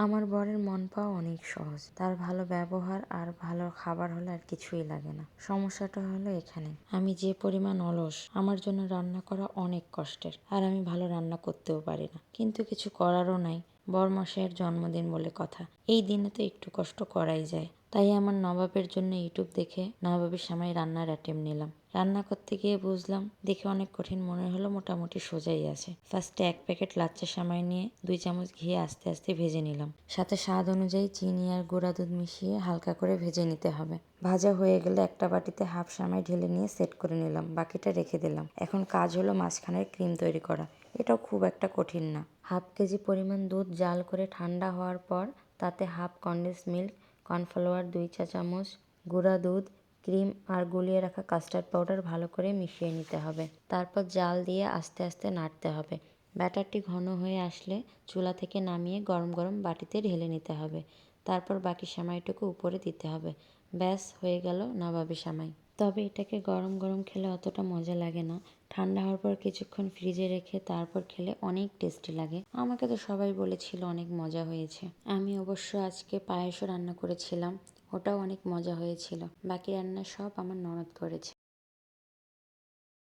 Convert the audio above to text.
আমার বরের মন পাওয়া অনেক সহজ। তার ভালো ব্যবহার আর ভালো খাবার হলে আর কিছুই লাগে না। সমস্যাটা হলো এখানে, আমি যে পরিমাণ অলস, আমার জন্য রান্না করা অনেক কষ্টের। আর আমি ভালো রান্না করতেও পারি না, কিন্তু কিছু করারও নাই। বরমশাইয়ের জন্মদিন বলে কথা, এই দিনে তো একটু কষ্ট করাই যায়। তাই আমার নবাবের জন্য ইউটিউব দেখে নবাবের সেমাই রান্নার অ্যাটেম্প নিলাম। রান্না করতে গিয়ে বুঝলাম, দেখে অনেক কঠিন মনে হলো, মোটামুটি সোজাই আছে। ফার্স্টে 1 প্যাকেট লাচ্চা সেমাই নিয়ে 2 চামচ ঘি আস্তে আস্তে ভেজে নিলাম। সাথে স্বাদ অনুযায়ী চিনি আর গুঁড়া দুধ মিশিয়ে হালকা করে ভেজে নিতে হবে। ভাজা হয়ে গেলে একটা বাটিতে হাফ সেমাই ঢেলে নিয়ে সেট করে নিলাম, বাকিটা রেখে দিলাম। এখন কাজ হলো মাঝখানের ক্রিম তৈরি করা। এটাও খুব একটা কঠিন না। হাফ কেজি পরিমাণ দুধ জাল করে ঠান্ডা হওয়ার পর তাতে হাফ কনডেন্স মিল্ক, কর্নফ্লাওয়ার 2 চা চামচ, গুঁড়া দুধ, ক্রিম আর গুলিয়ে রাখা কাস্টার্ড পাউডার ভালো করে মিশিয়ে নিতে হবে। তারপর জাল দিয়ে আস্তে আস্তে নাড়তে হবে। ব্যাটারটি ঘন হয়ে আসলে চুলা থেকে নামিয়ে গরম গরম বাটিতে ঢেলে নিতে হবে। তারপর বাকি সেমাইটুকু উপরে দিতে হবে। ব্যাস হয়ে গেল নবাবী সেমাই। তবে এটাকে গরম গরম খেলে অতটা মজা লাগে না। ঠান্ডা হওয়ার পর কিছুক্ষণ ফ্রিজে রেখে তারপর খেলে অনেক টেস্টি লাগে। আমাকে তো সবাই বলেছিল অনেক মজা হয়েছে। আমি অবশ্য আজকে পায়েসও রান্না করেছিলাম, ওটাও অনেক মজা হয়েছিল। বাকি রান্না সব আমার ননদ করেছে।